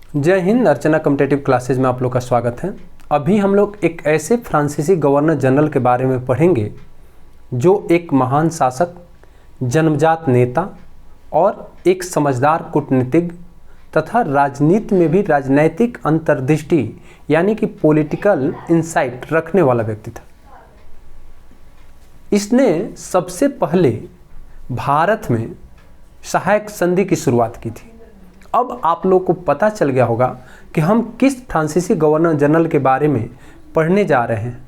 जय हिंद। अर्चना competitive classes में आप लोग का स्वागत है। अभी हम लोग एक ऐसे फ्रांसीसी गवर्नर जनरल के बारे में पढ़ेंगे जो एक महान शासक, जन्मजात नेता और एक समझदार कूटनीतिज्ञ तथा राजनीति में भी राजनैतिक अंतर्दृष्टि यानी कि पॉलिटिकल इंसाइट रखने वाला व्यक्ति था। इसने सबसे पहले भारत में सहायक संधि की शुरुआत की थी। अब आप लोग को पता चल गया होगा कि हम किस फ्रांसीसी गवर्नर जनरल के बारे में पढ़ने जा रहे हैं,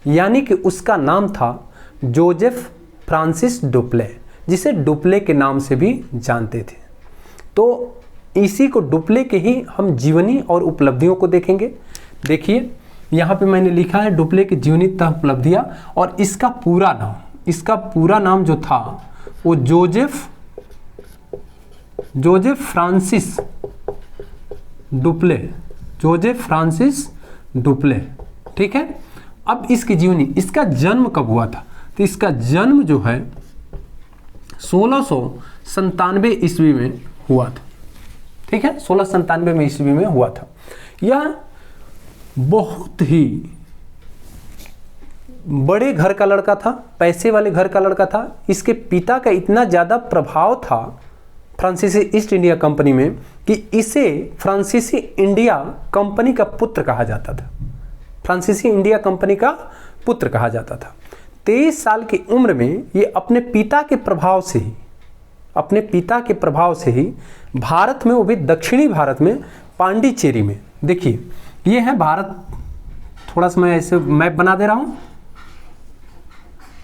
यानी कि उसका नाम था जोसेफ फ्रांसिस डुप्ले, जिसे डुप्ले के नाम से भी जानते थे। तो इसी को डुप्ले के ही हम जीवनी और उपलब्धियों को देखेंगे। देखिए यहाँ पे मैंने लिखा है डुप्ले की जीवनी तथा उपलब्धियाँ, और इसका पूरा नाम जो था वो जोसेफ फ्रांसिस डुप्ले, ठीक है। अब इसकी जीवनी, इसका जन्म कब हुआ था? तो इसका जन्म जो है 1697 ईस्वी में हुआ था, ठीक है। 1697 में ईस्वी में हुआ था। यह बहुत ही बड़े घर का लड़का था, पैसे वाले घर का लड़का था। इसके पिता का इतना ज़्यादा प्रभाव था फ्रांसीसी ईस्ट इंडिया कंपनी में कि इसे फ्रांसीसी इंडिया कंपनी का पुत्र कहा जाता था। फ्रांसीसी इंडिया कंपनी का पुत्र कहा जाता था। 23 साल की उम्र में ये अपने पिता के प्रभाव से ही भारत में, वो भी दक्षिणी भारत में, पांडिचेरी में, देखिए ये है भारत। थोड़ा सा मैं ऐसे मैप बना दे रहा हूँ,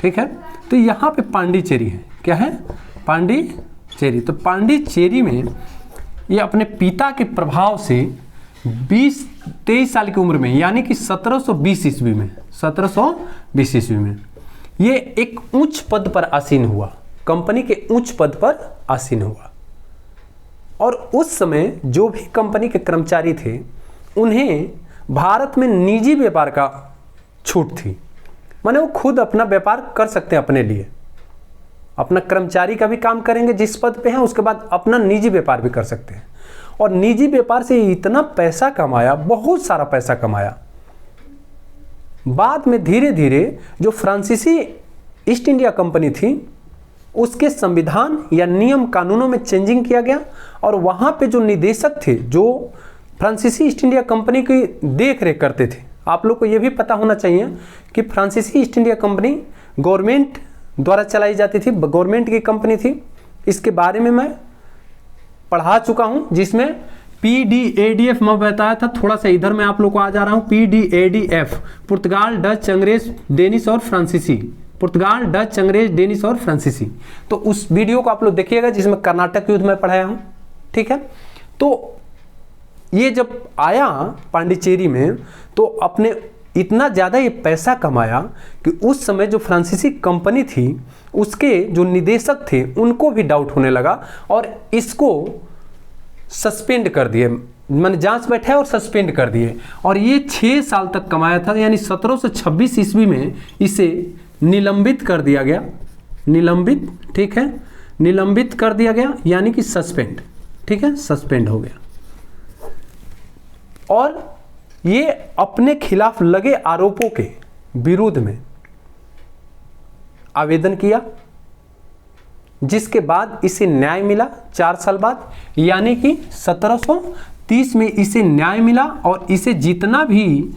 ठीक है। तो यहाँ पे पांडिचेरी है। क्या है? पांडिचेरी। तो पांडिचेरी में ये अपने पिता के प्रभाव से 23 साल की उम्र में, यानी कि 1720 ईस्वी में ये एक उच्च पद पर आसीन हुआ, कंपनी के उच्च पद पर आसीन हुआ। और उस समय जो भी कंपनी के कर्मचारी थे उन्हें भारत में निजी व्यापार का छूट थी, माने वो खुद अपना व्यापार कर सकते हैं अपने लिए, अपना कर्मचारी का भी काम करेंगे जिस पद पे हैं, उसके बाद अपना निजी व्यापार भी कर सकते हैं। और निजी व्यापार से इतना पैसा कमाया, बहुत सारा पैसा कमाया। बाद में धीरे धीरे जो फ्रांसीसी ईस्ट इंडिया कंपनी थी उसके संविधान या नियम कानूनों में चेंजिंग किया गया, और वहाँ पे जो निदेशक थे जो फ्रांसीसी ईस्ट इंडिया कंपनी की देख रेख करते थे, आप लोग को ये भी पता होना चाहिए कि फ्रांसीसी ईस्ट इंडिया कंपनी गवर्नमेंट द्वारा चलाई जाती थी, गवर्नमेंट की कंपनी थी। इसके बारे में मैं पढ़ा चुका हूं, जिसमें PDADF मैं बताया था। थोड़ा सा इधर मैं आप लोग को आ जा रहा हूं। PDADF पुर्तगाल, डच, अंग्रेज, डेनिश और फ्रांसीसी। तो उस वीडियो को आप लोग देखिएगा जिसमें कर्नाटक युद्ध में पढ़ाया हूं, ठीक है। तो ये जब आया पांडिचेरी में तो अपने इतना ज़्यादा ये पैसा कमाया कि उस समय जो फ्रांसीसी कंपनी थी उसके जो निदेशक थे उनको भी डाउट होने लगा, और इसको सस्पेंड कर दिए, मैंने जांच बैठाया और सस्पेंड कर दिए। और ये 6 साल तक कमाया था, यानी 1726 ईस्वी में इसे निलंबित कर दिया गया। ठीक है, निलंबित कर दिया गया, यानी कि सस्पेंड, ठीक है, सस्पेंड हो गया। और ये अपने खिलाफ लगे आरोपों के विरुद्ध में आवेदन किया, जिसके बाद इसे न्याय मिला 4 साल बाद, यानी कि 1730 में इसे न्याय मिला, और इसे जितना भी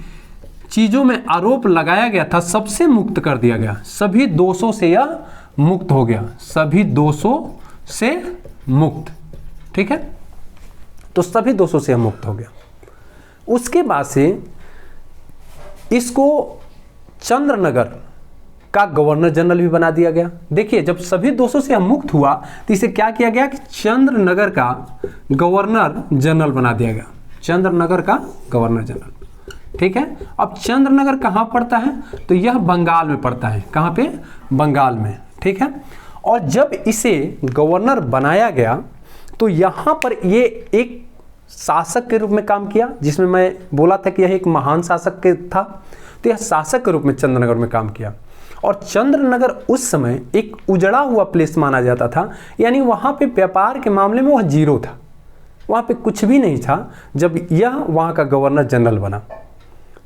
चीज़ों में आरोप लगाया गया था सबसे मुक्त कर दिया गया। सभी दोषों से यह मुक्त हो गया, सभी दोषों से मुक्त, ठीक है। तो सभी दोषों से मुक्त हो गया। उसके बाद से इसको चंद्रनगर का गवर्नर जनरल भी बना दिया गया। देखिए जब सभी दोषों से मुक्त हुआ तो इसे क्या किया गया कि चंद्रनगर का गवर्नर जनरल बना दिया गया। चंद्रनगर का गवर्नर जनरल, ठीक है। अब चंद्रनगर कहाँ पड़ता है? तो यह बंगाल में पड़ता है। कहाँ पे? बंगाल में, ठीक है। और जब इसे गवर्नर बनाया गया तो यहाँ पर ये एक शासक के रूप में काम किया, जिसमें मैं बोला था कि यह एक महान शासक के था। तो यह शासक के रूप में चंद्रनगर में काम किया। और चंद्रनगर उस समय एक उजड़ा हुआ प्लेस माना जाता था, यानी वहाँ पे व्यापार के मामले में वह जीरो था। वहाँ पे कुछ भी नहीं था जब यह वहाँ का गवर्नर जनरल बना।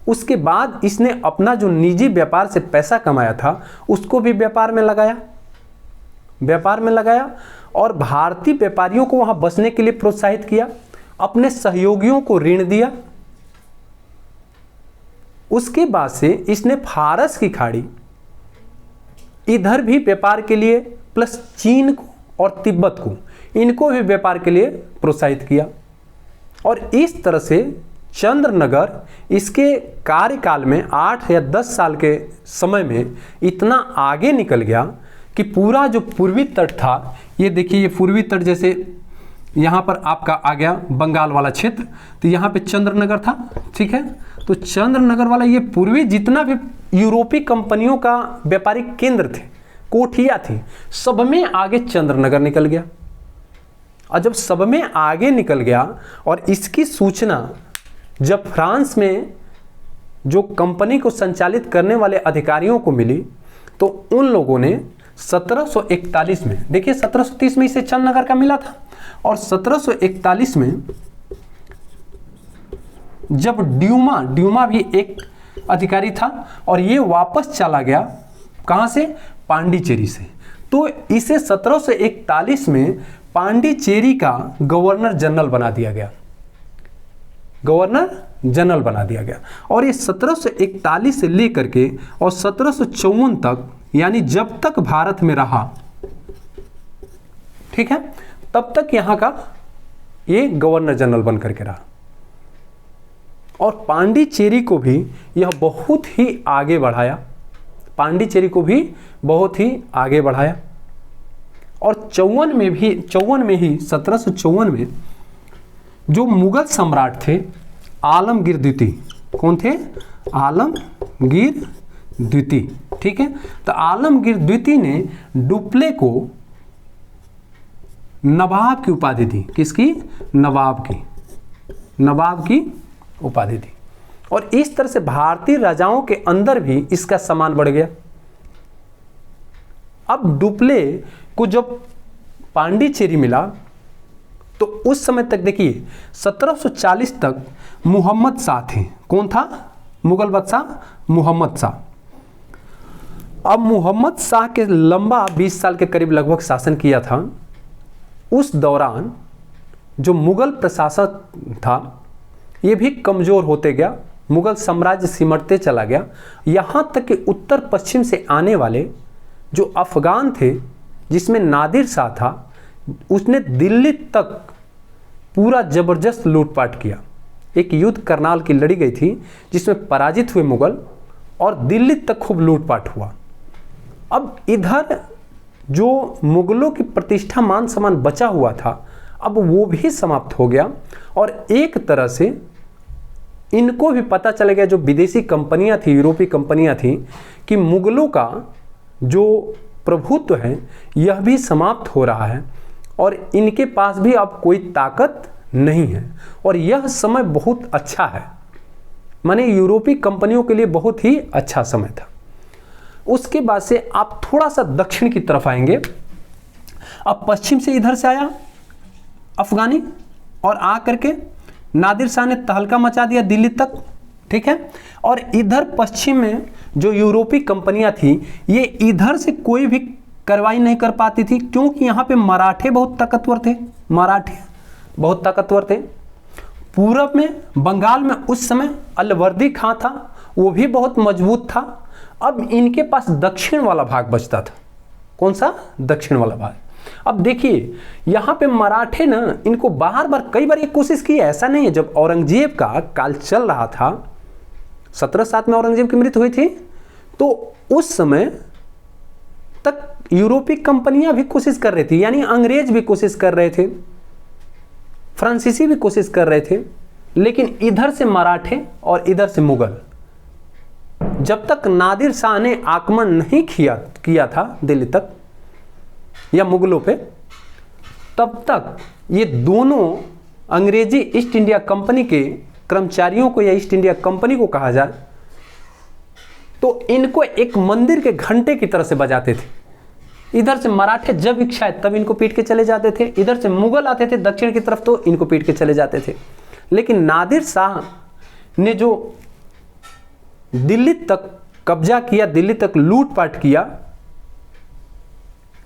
उसके बाद इसने अपना जो निजी व्यापार से पैसा कमाया था उसको भी व्यापार में लगाया और भारतीय व्यापारियों को वहाँ बसने के लिए प्रोत्साहित किया, अपने सहयोगियों को ऋण दिया। उसके बाद से इसने फारस की खाड़ी इधर भी व्यापार के लिए, प्लस चीन को और तिब्बत को, इनको भी व्यापार के लिए प्रोत्साहित किया। और इस तरह से चंद्रनगर इसके कार्यकाल में 8 या 10 साल के समय में इतना आगे निकल गया कि पूरा जो पूर्वी तट था, ये देखिए ये पूर्वी तट, जैसे यहाँ पर आपका आ गया बंगाल वाला क्षेत्र, तो यहाँ पे चंद्रनगर था, ठीक है। तो चंद्रनगर वाला ये पूर्वी जितना भी यूरोपीय कंपनियों का व्यापारिक केंद्र थे, कोठिया थी, सब में आगे चंद्रनगर निकल गया। और जब सब में आगे निकल गया और इसकी सूचना जब फ्रांस में जो कंपनी को संचालित करने वाले अधिकारियों को मिली, तो उन लोगों ने 1741 में, देखिए 1730 में इसे चंद्रनगर का मिला था, और 1741 में जब ड्यूमा भी एक अधिकारी था और ये वापस चला गया, कहाँ से? पांडिचेरी से। तो इसे 1741 में पांडिचेरी का गवर्नर जनरल बना दिया गया। और ये 1741 से लेकर के और 1754 तक, यानी जब तक भारत में रहा, ठीक है, तब तक यहां का ये गवर्नर जनरल बन करके रहा। और पांडिचेरी को भी यह बहुत ही आगे बढ़ाया, और 54 में ही 1754 में जो मुगल सम्राट थे आलमगीर द्वितीय, कौन थे? आलमगीर द्वितीय, ठीक है। तो आलमगीर द्वितीय ने डुप्ले को नवाब की उपाधि दी। किसकी? नवाब की उपाधि दी। और इस तरह से भारतीय राजाओं के अंदर भी इसका सम्मान बढ़ गया। अब डुप्ले को जब पांडिचेरी मिला तो उस समय तक देखिए 1740 तक मोहम्मद शाह थे। कौन था? मुगल बादशाह मोहम्मद शाह। अब मोहम्मद शाह के लंबा 20 साल के करीब लगभग शासन किया था। उस दौरान जो मुगल प्रशासक था ये भी कमज़ोर होते गया, मुगल साम्राज्य सिमटते चला गया, यहाँ तक कि उत्तर पश्चिम से आने वाले जो अफगान थे, जिसमें नादिर शाह था, उसने दिल्ली तक पूरा ज़बरदस्त लूटपाट किया। एक युद्ध करनाल की लड़ी गई थी जिसमें पराजित हुए मुगल, और दिल्ली तक खूब लूटपाट हुआ। अब इधर जो मुगलों की प्रतिष्ठा मान सम्मान बचा हुआ था, अब वो भी समाप्त हो गया। और एक तरह से इनको भी पता चल गया, जो विदेशी कंपनियां थी, यूरोपीय कंपनियां थी, कि मुगलों का जो प्रभुत्व है यह भी समाप्त हो रहा है और इनके पास भी अब कोई ताकत नहीं है। और यह समय बहुत अच्छा है, माने यूरोपीय कंपनियों के लिए बहुत ही अच्छा समय था। उसके बाद से आप थोड़ा सा दक्षिण की तरफ आएंगे। अब पश्चिम से इधर से आया अफगानी, और आ करके नादिर शाह ने तहलका मचा दिया दिल्ली तक, ठीक है। और इधर पश्चिम में जो यूरोपीय कंपनियां थी, ये इधर से कोई भी कार्रवाई नहीं कर पाती थी, क्योंकि यहाँ पे मराठे बहुत ताकतवर थे। पूरब में बंगाल में उस समय अलवर्दी खां था, वो भी बहुत मजबूत था। अब इनके पास दक्षिण वाला भाग बचता था। कौन सा? दक्षिण वाला भाग। अब देखिए यहाँ पे मराठे ना इनको कई बार ये कोशिश की, ऐसा नहीं है। जब औरंगजेब का काल चल रहा था, 1707 में औरंगजेब की मृत्यु हुई थी, तो उस समय तक यूरोपीय कंपनियां भी कोशिश कर रही थी, यानी अंग्रेज भी कोशिश कर रहे थे, फ्रांसीसी भी कोशिश कर रहे थे, लेकिन इधर से मराठे और इधर से मुगल, जब तक नादिर शाह ने आक्रमण नहीं किया था दिल्ली तक या मुगलों पे, तब तक ये दोनों अंग्रेजी ईस्ट इंडिया कंपनी के कर्मचारियों को, या ईस्ट इंडिया कंपनी को कहा जाए, तो इनको एक मंदिर के घंटे की तरह से बजाते थे। इधर से मराठे जब इच्छा है तब इनको पीट के चले जाते थे, इधर से मुगल आते थे दक्षिण की तरफ तो इनको पीट के चले जाते थे। लेकिन नादिर शाह ने जो दिल्ली तक कब्जा किया, दिल्ली तक लूटपाट किया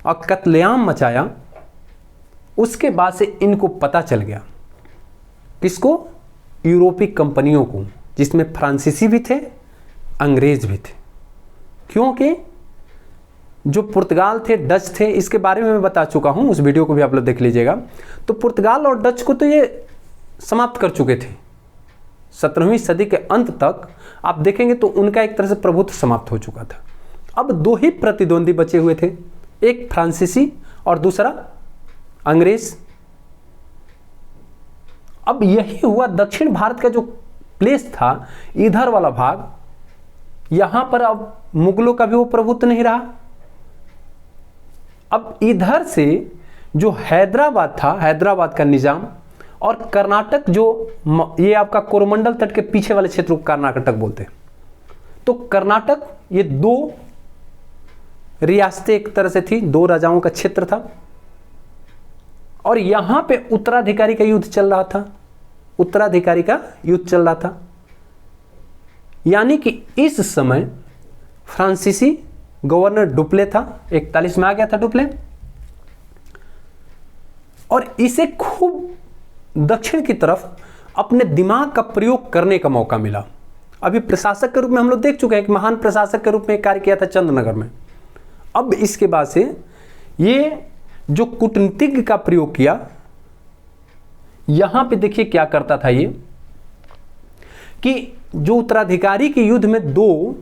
और कत्लेआम मचाया, उसके बाद से इनको पता चल गया, किसको? यूरोपीय कंपनियों को, जिसमें फ्रांसीसी भी थे, अंग्रेज भी थे। क्योंकि जो पुर्तगाल थे, डच थे, इसके बारे में मैं बता चुका हूं, उस वीडियो को भी आप लोग देख लीजिएगा। तो पुर्तगाल और डच को तो ये समाप्त कर चुके थे 17वीं सदी के अंत तक। आप देखेंगे तो उनका एक तरह से प्रभुत्व समाप्त हो चुका था। अब दो ही प्रतिद्वंदी बचे हुए थे, एक फ्रांसीसी और दूसरा अंग्रेज। अब यही हुआ, दक्षिण भारत का जो प्लेस था, इधर वाला भाग, यहां पर अब मुगलों का भी वो प्रभुत्व नहीं रहा। अब इधर से जो हैदराबाद था, हैदराबाद का निजाम, और कर्नाटक जो ये आपका कोरोमंडल तट के पीछे वाले क्षेत्र को कर्नाटक बोलते हैं। तो कर्नाटक, ये दो रियासतें एक तरह से थी, दो राजाओं का क्षेत्र था। और यहां पे उत्तराधिकारी का युद्ध चल रहा था, उत्तराधिकारी का युद्ध चल रहा था। यानी कि इस समय फ्रांसीसी गवर्नर डुप्ले था, 41 में आ गया था डुप्ले, और इसे खूब दक्षिण की तरफ अपने दिमाग का प्रयोग करने का मौका मिला। अभी प्रशासक के रूप में हम लोग देख चुके हैं कि महान प्रशासक के रूप में कार्य किया था चंद्रनगर में। अब इसके बाद से ये जो कूटनीतिज्ञ का प्रयोग किया, यहां पे देखिए क्या करता था ये, कि जो उत्तराधिकारी के युद्ध में दो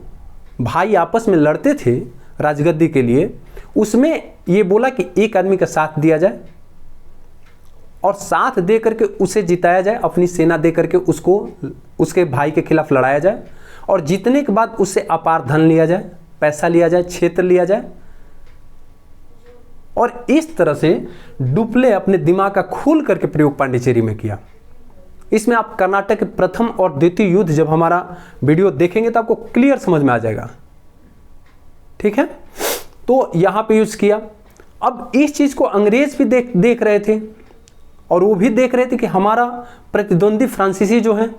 भाई आपस में लड़ते थे राजगद्दी के लिए, उसमें ये बोला कि एक आदमी का साथ दिया जाए और साथ दे करके उसे जिताया जाए, अपनी सेना दे करके उसको उसके भाई के खिलाफ लड़ाया जाए, और जीतने के बाद उससे अपार धन लिया जाए, पैसा लिया जाए, क्षेत्र लिया जाए। और इस तरह से डुप्ले अपने दिमाग का खोल करके प्रयोग पांडिचेरी में किया। इसमें आप कर्नाटक के प्रथम और द्वितीय युद्ध जब हमारा वीडियो देखेंगे तो आपको क्लियर समझ में आ जाएगा, ठीक है। तो यहां पे यूज किया। अब इस चीज को अंग्रेज भी देख रहे थे, और वो भी देख रहे थे कि हमारा प्रतिद्वंदी फ्रांसीसी जो हैं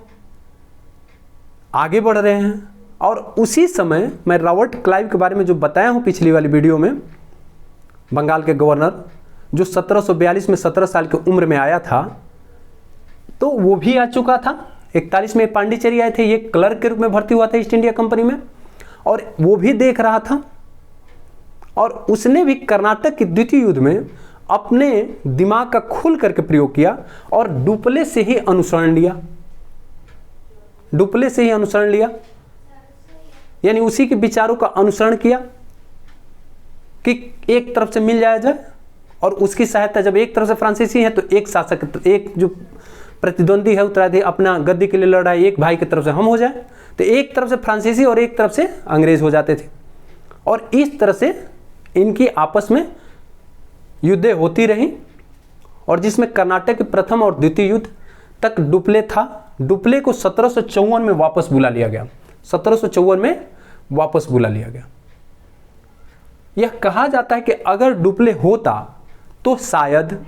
आगे बढ़ रहे हैं। और उसी समय मैं रॉबर्ट क्लाइव के बारे में जो बताया हूं पिछली वाली वीडियो में, बंगाल के गवर्नर जो 1742 में 17 साल की उम्र में आया था, तो वो भी आ चुका था। 41 में पांडिचेरी आए थे, ये क्लर्क के रूप में भर्ती हुआ था ईस्ट इंडिया कंपनी में, और वो भी देख रहा था। और उसने भी कर्नाटक के द्वितीय युद्ध में अपने दिमाग का खुल करके प्रयोग किया और डुप्ले से ही अनुसरण लिया, डुप्ले से ही अनुसरण लिया, यानी उसी के विचारों का अनुसरण किया कि एक तरफ से मिल जाए, और उसकी सहायता, जब एक तरफ से फ्रांसीसी है तो एक शासक, एक जो प्रतिद्वंदी है उत्तराधिकारी अपना गद्दी के लिए लड़ रहा है, एक भाई की तरफ से हम हो जाए, तो एक तरफ से फ्रांसीसी और एक तरफ से अंग्रेज हो जाते थे। और इस तरह से इनकी आपस में युद्धें होती रही, और जिसमें कर्नाटक के प्रथम और द्वितीय युद्ध तक डुप्ले था। डुप्ले को 1754 में वापस बुला लिया गया, 1754 में वापस बुला लिया गया। यह कहा जाता है कि अगर डुप्ले होता तो शायद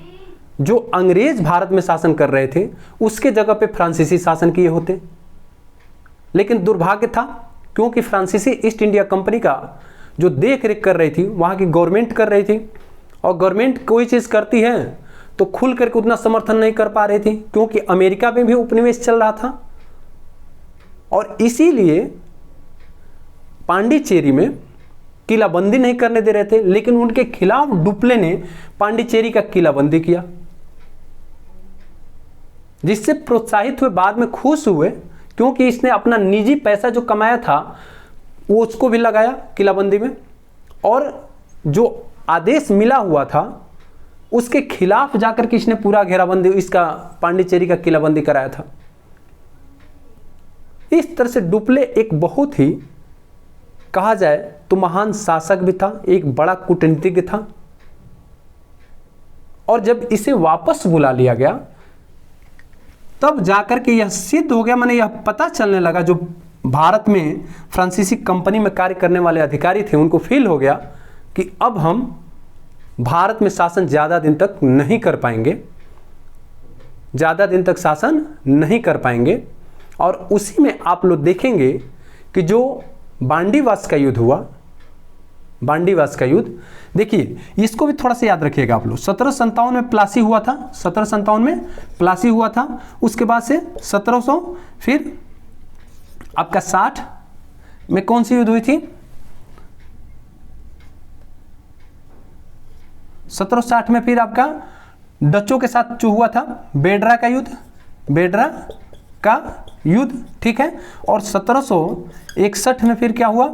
जो अंग्रेज भारत में शासन कर रहे थे उसके जगह पे फ्रांसीसी शासन किए होते। लेकिन दुर्भाग्य था, क्योंकि फ्रांसीसी ईस्ट इंडिया कंपनी का जो देख रेख कर रही थी, वहां की गवर्नमेंट कर रही थी, और गवर्नमेंट कोई चीज करती है तो खुल करके उतना समर्थन नहीं कर पा रही थी, क्योंकि अमेरिका में भी उपनिवेश चल रहा था। और इसीलिए पांडिचेरी में किलाबंदी नहीं करने दे रहे थे, लेकिन उनके खिलाफ डुप्ले ने पांडिचेरी का किलाबंदी किया, जिससे प्रोत्साहित हुए, बाद में खुश हुए, क्योंकि इसने अपना निजी पैसा जो कमाया था वो उसको भी लगाया किलाबंदी में, और जो आदेश मिला हुआ था उसके खिलाफ जाकर के इसने पूरा घेराबंदी, इसका पांडिचेरी का किलाबंदी कराया था। इस तरह से डुप्ले एक बहुत ही, कहा जाए तो महान शासक भी था, एक बड़ा कूटनीतिज्ञ था। और जब इसे वापस बुला लिया गया तब जाकर के यह सिद्ध हो गया, माने यह पता चलने लगा, जो भारत में फ्रांसीसी कंपनी में कार्य करने वाले अधिकारी थे उनको फील हो गया कि अब हम भारत में शासन ज़्यादा दिन तक नहीं कर पाएंगे, ज़्यादा दिन तक शासन नहीं कर पाएंगे। और उसी में आप लोग देखेंगे कि जो बांडीवास का युद्ध हुआ, बांडीवास का युद्ध, देखिए इसको भी थोड़ा सा याद रखिएगा आप लोग। 1757 में प्लासी हुआ था, 1757 में प्लासी हुआ था। उसके बाद से 1700, फिर आपका 60 में कौन सी युद्ध हुई थी? 1760 में फिर आपका डचों के साथ जो हुआ था बेडरा का युद्ध, बेडरा का युद्ध, ठीक है। और 1761 में फिर क्या हुआ?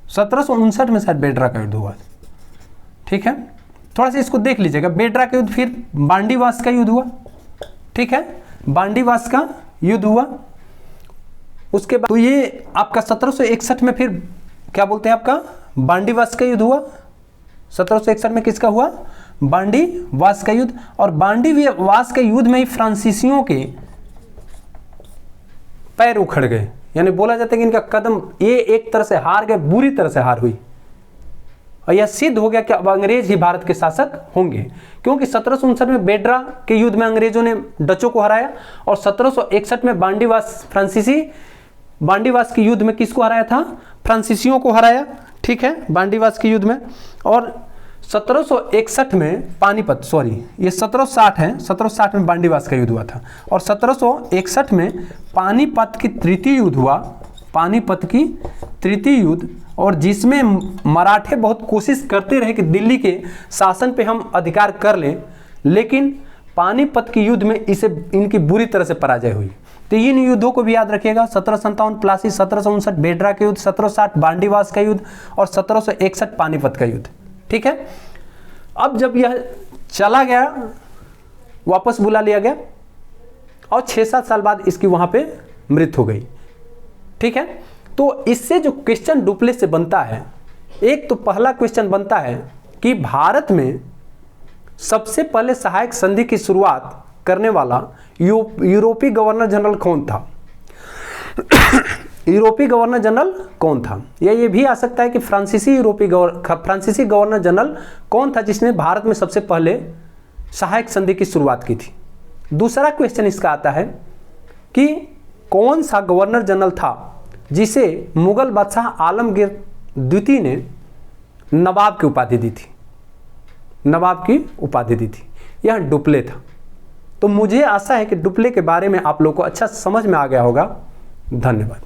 1759 में शायद बेडरा का युद्ध हुआ, ठीक है। थोड़ा सा इसको देख लीजिएगा। बेडरा का युद्ध, फिर बांडीवास का युद्ध हुआ, ठीक है, बांडीवास का युद्ध हुआ। उसके बाद तो ये आपका 1761 में फिर क्या बोलते हैं आपका बांडीवास का युद्ध हुआ। 1761 में किसका हुआ? बांडीवास का युद्ध। और बांडीवास के युद्ध में ही फ्रांसीसियों के पैर उखड़ गए, यानी बोला जाता है कि इनका कदम, ये एक तरह से हार गए, बुरी तरह से हार हुई। और यह सिद्ध हो गया कि अब अंग्रेज ही भारत के शासक होंगे, क्योंकि 1759 में बेडरा के युद्ध में अंग्रेजों ने डचों को हराया और 1761 में बांडीवास बांडीवास के युद्ध में किसको हराया था? फ्रांसीसियों को हराया, ठीक है, बांडीवास के युद्ध में। और 1761 में पानीपत, सॉरी ये 1760 है, 1760 में बांडीवास का युद्ध हुआ था। और 1761 में पानीपत की तृतीय युद्ध हुआ, पानीपत की तृतीय युद्ध, और जिसमें मराठे बहुत कोशिश करते रहे कि दिल्ली के शासन पे हम अधिकार कर लें, लेकिन पानीपत के युद्ध में इनकी बुरी तरह से पराजय हुई। तो इन युद्धों को भी याद रखिएगा। 1757 प्लासी, 1759 बेडरा का युद्ध, 1760 बांडीवास का युद्ध और 1761 पानीपत का युद्ध, ठीक है। अब जब यह चला गया, वापस बुला लिया गया और 6-7 साल बाद इसकी वहां पे मृत्यु हो गई, ठीक है। तो इससे जो क्वेश्चन डुप्ले से बनता है, एक तो पहला क्वेश्चन बनता है कि भारत में सबसे पहले सहायक संधि की शुरुआत करने वाला यूरोपीय गवर्नर जनरल कौन था? यूरोपीय गवर्नर जनरल कौन था? या ये भी आ सकता है कि फ्रांसीसी गवर्नर जनरल कौन था जिसने भारत में सबसे पहले सहायक संधि की शुरुआत की थी। दूसरा क्वेश्चन इसका आता है कि कौन सा गवर्नर जनरल था जिसे मुगल बादशाह आलमगीर द्वितीय ने नवाब की उपाधि दी थी, नवाब की उपाधि दी थी। यह डुप्ले था। तो मुझे आशा है कि डुप्ले के बारे में आप लोग को अच्छा समझ में आ गया होगा। धन्यवाद।